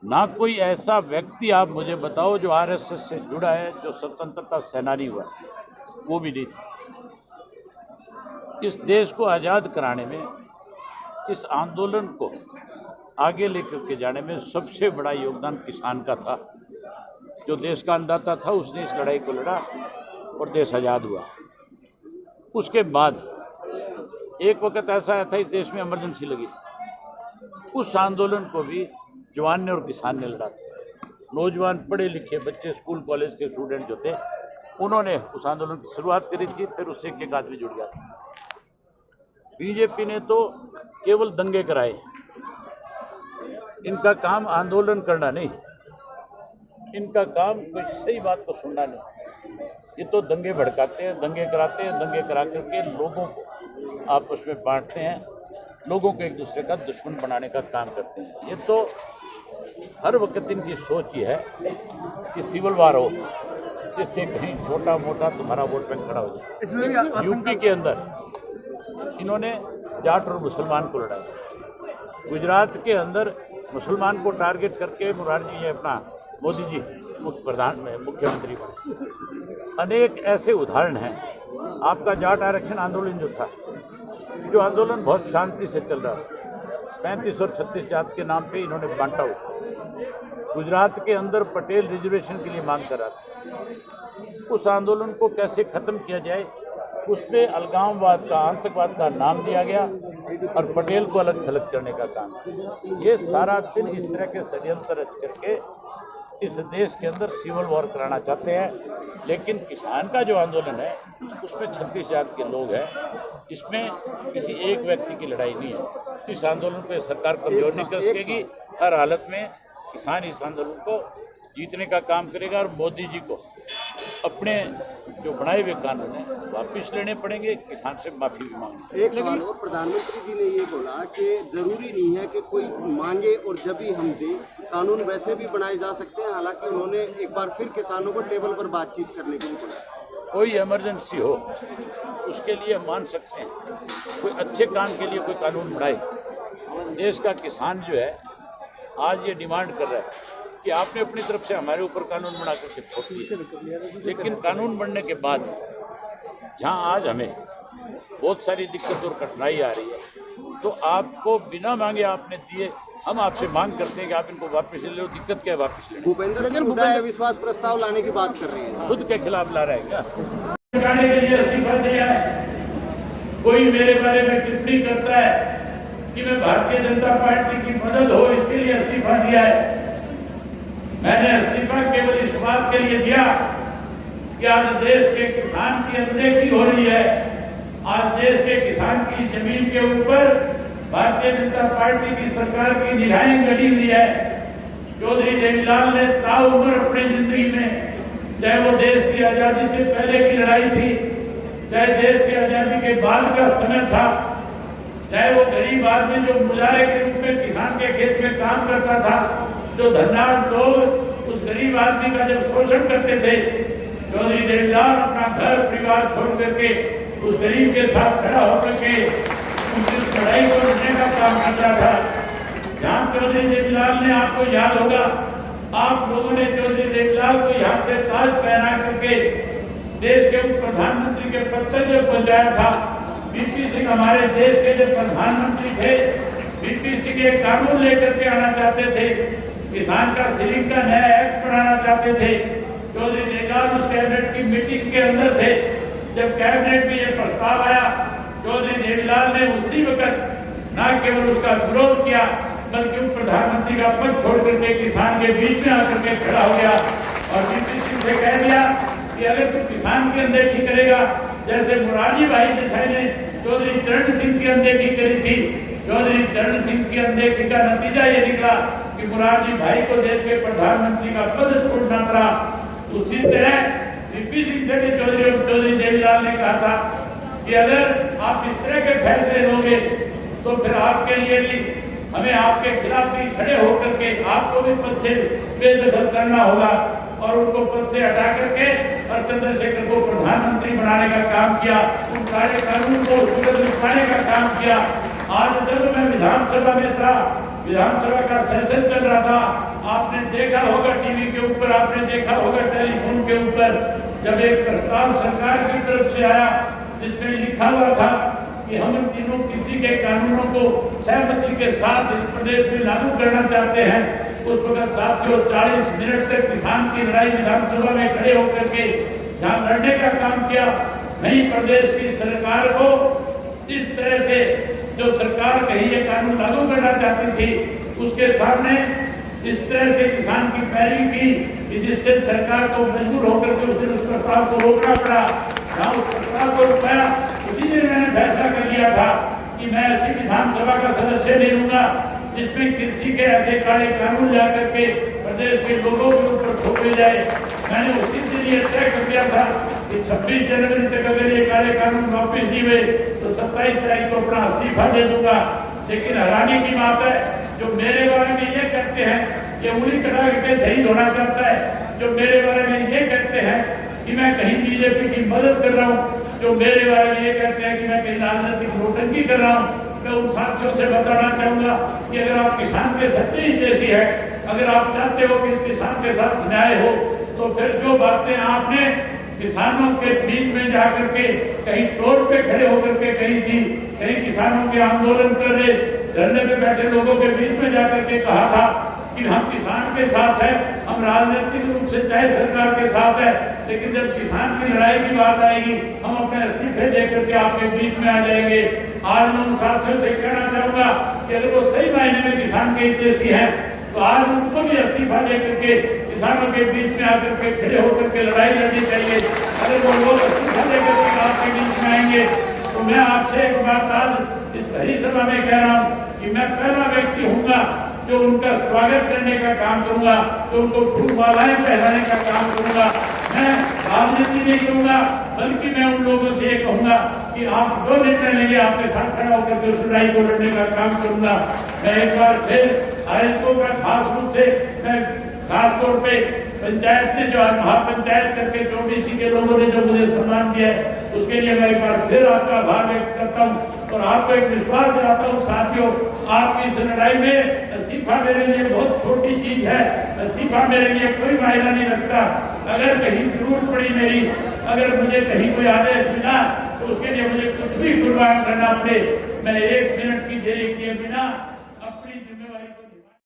ना कोई ऐसा व्यक्ति आप मुझे बताओ जो आरएसएस से जुड़ा है, जो स्वतंत्रता सेनानी हुआ, वो भी नहीं था। इस देश को आज़ाद कराने में, इस आंदोलन को आगे लेकर के जाने में सबसे बड़ा योगदान किसान का था। जो देश का अन्नदाता था, उसने इस लड़ाई को लड़ा और देश आज़ाद हुआ। उसके बाद एक वक्त ऐसा आया था, इस देश में इमरजेंसी लगी थी। उस आंदोलन को भी जवान ने और किसान ने लड़ा था। नौजवान पढ़े लिखे बच्चे, स्कूल कॉलेज के स्टूडेंट जो थे, उन्होंने उस आंदोलन की शुरुआत करी थी। फिर उससे एक आदमी जुड़ गया था। बीजेपी ने तो केवल दंगे कराए। इनका काम आंदोलन करना नहीं, इनका काम कोई सही बात को सुनना नहीं। ये तो दंगे भड़काते हैं, दंगे कराते हैं, दंगे करा करके लोगों को आपस में बांटते हैं, लोगों को एक दूसरे का दुश्मन बनाने का काम करते हैं। ये तो हर वक्त इनकी सोच ये है कि सिविल वार हो, जिससे कहीं छोटा मोटा तुम्हारा वोट बैंक खड़ा हो जाए। इसमें भी यूपी के अंदर इन्होंने जाट और मुसलमान को लड़ाया। गुजरात के अंदर मुसलमान को टारगेट करके मुरारजी ये अपना मोदी जी मुख्यमंत्री बने। अनेक ऐसे उदाहरण हैं। आपका जाट आरक्षण आंदोलन जो था, जो आंदोलन बहुत शांति से चल रहा था, 35 और 36 जात के नाम पे इन्होंने बांटा उसको। गुजरात के अंदर पटेल रिजर्वेशन के लिए मांग कर रहा था। उस आंदोलन को कैसे ख़त्म किया जाए, उस पर अलगाववाद का, आतंकवाद का नाम दिया गया और पटेल को अलग थलग करने का काम किया। ये सारा दिन इस तरह के षड्यंत्र रच करके इस देश के अंदर सिविल वॉर कराना चाहते हैं। लेकिन किसान का जो आंदोलन है, उसमें 36 जात के लोग हैं। इसमें किसी एक व्यक्ति की लड़ाई नहीं है। इस आंदोलन को सरकार कमजोर नहीं कर सकेगी। हर हालत में किसान इस आंदोलन को जीतने का काम करेगा और मोदी जी को अपने जो बनाए हुए कानून हैं वापस लेने पड़ेंगे, किसान से माफी भी मांगनी। एक सवाल और, प्रधानमंत्री जी ने ये बोला कि जरूरी नहीं है कि कोई मांगे और जब ही हम दें, कानून वैसे भी बनाए जा सकते हैं। हालांकि उन्होंने एक बार फिर किसानों को टेबल पर बातचीत करने के लिए बोला। कोई इमरजेंसी हो उसके लिए मान सकते हैं, कोई अच्छे काम के लिए कोई कानून बनाए। देश का किसान जो है आज ये डिमांड कर रहा है कि आपने अपनी तरफ से हमारे ऊपर कानून बना करके थोप दिए। लेकिन कानून बनने के बाद जहां आज हमें बहुत सारी दिक्कत और कठिनाई आ रही है, तो आपको बिना मांगे आपने दिए। हम आपसे मांग करते हैं कि आप इनको वापस ले लो। दिक्कत क्या है वापस ले लो? भूपेंद्र सिंह विश्वास प्रस्ताव लाने की बात कर रहे हैं। खुद के खिलाफ ला रहा है क्या? के लिए इस्तीफा दिया है। कोई मेरे बारे में टिप्पणी करता है कि मैं भारतीय जनता पार्टी की मदद हो इसके लिए इस्तीफा दिया है। मैंने इस्तीफा केवल इस बात के लिए दिया कि आज देश के किसान की अनदेखी हो रही है। आज देश के किसान की जमीन के ऊपर भारतीय जनता पार्टी की सरकार की निगाहें गड़ी हुई है। चौधरी देवीलाल ने ताउम्र अपनी जिंदगी में, चाहे वो देश की आजादी से पहले की लड़ाई थी, चाहे देश की आजादी के बाद का समय था, चाहे वो गरीब आदमी जो मुजारे के रूप में किसान के खेत में काम करता था, जो धनवान लोग उस गरीब आदमी का जब शोषण करते थे, चौधरी देवीलाल अपना घर परिवार छोड़ करके उस गरीब के साथ खड़ा होकर के उनकी लड़ाई को लड़ने का काम करता था। जहाँ चौधरी देवीलाल ने, आपको याद होगा, आप लोगों ने चौधरी देवीलाल को यहाँ से ताज पहना करके देश के उप प्रधानमंत्री के पद तक जब पहुँचाया था। वीपी सिंह हमारे देश के जो प्रधानमंत्री थे, वीपी सिंह एक कानून लेकर के आना चाहते थे, किसान का सीलिंग का नया एक्ट बनाना चाहते थे। चौधरी देवीलाल उस कैबिनेट की मीटिंग के अंदर थे। जब कैबिनेट में यह प्रस्ताव आया, चौधरी देवीलाल ने उसी वक्त न केवल उसका विरोध किया, बल्कि उप प्रधानमंत्री का पद छोड़ करके किसान के बीच में आकर के खड़ा हो गया और वीपी सिंह से कह दिया कि अगर तू किसान की अनदेखी करेगा, जैसे मुरारजी भाई देसाई ने चौधरी चरण सिंह की अनदेखी करी थी, चौधरी चरण सिंह की अनदेखी का नतीजा ये निकला कि मुरारजी भाई को देश के प्रधानमंत्री का पद छोड़ना पड़ा। उसी तरह वीपी सिंह से भी चौधरी देवीलाल ने कहा था कि अगर आप इस तरह के फैसले लोगे तो फिर आपके लिए भी हमें आपके खिलाफ भी खड़े होकर के आपको भी पद से बेदखल करना होगा। और उनको पद से हटा करके और चंद्रशेखर को प्रधानमंत्री बनाने का काम किया। उन सारे कानून को सुरक्षित बनाने का काम किया। आज जब मैं विधानसभा में था, विधानसभा का सेशन चल रहा था, आपने देखा होगा टीवी के ऊपर, आपने देखा होगा टेलीफोन के ऊपर, जब एक प्रस्ताव सरकार की तरफ से आया जिसमें लिखा हुआ था कि हम इन तीनों कृषि के कानूनों को सहमति के साथ इस प्रदेश में लागू करना चाहते हैं। उस वक्त साथियों 40 मिनट तक किसान की लड़ाई विधानसभा में खड़े होकर के जहाँ लड़ने का काम किया। नई प्रदेश की सरकार को इस तरह से जो सरकार कहीं ये कानून लागू करना चाहती थी, उसके सामने इस तरह से किसान की पैरवी की कि जिससे सरकार को मजबूर होकर के उस दिन उस प्रस्ताव को रोकना पड़ा। जहाँ उस प्रस्ताव को रुकाया, उसी दिन मैंने फैसला कर लिया था कि मैं ऐसी विधानसभा का सदस्य नहीं लूंगा जिसमें कृषि के ऐसे काले कानून ला करके प्रदेश के लोगों के ऊपर थोपे जाए। मैंने उसी दिन ये तय कर दिया था कि 26 जनवरी तक अगर ये काले कानून वापिस नहीं हुए तो 27 तारीख को अपना इस्तीफा दे दूंगा। लेकिन हैरानी की बात है, जो मेरे बारे में ये कहते हैं कि उंगली कटा करके शहीद होना चाहता है, जो मेरे बारे में ये कहते हैं कि मैं कहीं बीजेपी की मदद कर रहा हूँ, जो मेरे बारे में ये कहते हैं कि मैं कहीं राजनीतिक नोटंकी कर रहा हूँ, मैं उन साथियों से बताना चाहूंगा कि अगर आप किसान के सच्चे ही जैसी है, अगर आप चाहते हो कि इस किसान के साथ न्याय हो, तो फिर जो बातें आपने किसानों के बीच में जाकर के कहीं टोल पे खड़े होकर के कही थी, कहीं किसानों के आंदोलन कर रहे धरने पे बैठे लोगों के बीच में जाकर के कहा था कि हम किसान के साथ है, हम राजनीतिक रूप से चाहे सरकार के साथ है, लेकिन जब किसान की लड़ाई की बात आएगी हम अपने इस्तीफे देकर के आपके बीच में आ जाएंगे। आज मैं उन साथियों से कहना चाहूंगा कि अगर वो सही मायने में किसान के हितैषी हैं तो आज उनको भी इस्तीफा देकर के किसानों के बीच में आकर के खड़े होकर के लड़ाई लड़नी चाहिए। अगर वो लोग इस्तीफा देकर के आपके बीच में आएंगे तो मैं आपसे एक बात आज इस भरी सभा में कह रहा हूँ कि मैं पहला व्यक्ति हूँगा जो उनका स्वागत करने का काम करूंगा, जो उनको फूलमालाएं पहनाने का काम करूंगा। मैं राजनीति नहीं करूंगा, बल्कि मैं उन लोगों से ये कहूंगा कि आप जो निर्णय लेंगे आपके साथ खड़ा होकर के उस लड़ाई को लड़ने का काम करूंगा। मैं एक बार फिर आयोजकों का खास रूप से मैं खास तौर पे पंचायत ने जो आज महापंचायत करके चौबीसी के लोगों ने जो मुझे सम्मान दिया है, उसके लिए मैं एक बार फिर आपका आभार व्यक्त करता हूँ और आपको एक विश्वास दिलाता हूँ साथियों, आपकी इस लड़ाई में इस्तीफा मेरे लिए बहुत छोटी चीज है। इस्तीफा मेरे लिए कोई मायना नहीं रखता। अगर कहीं जरूरत पड़ी मेरी, अगर मुझे कहीं कोई आदेश मिला तो उसके लिए मुझे कुछ भी कुर्बान करना पड़े, मैं 1 मिनट की देरी किए बिना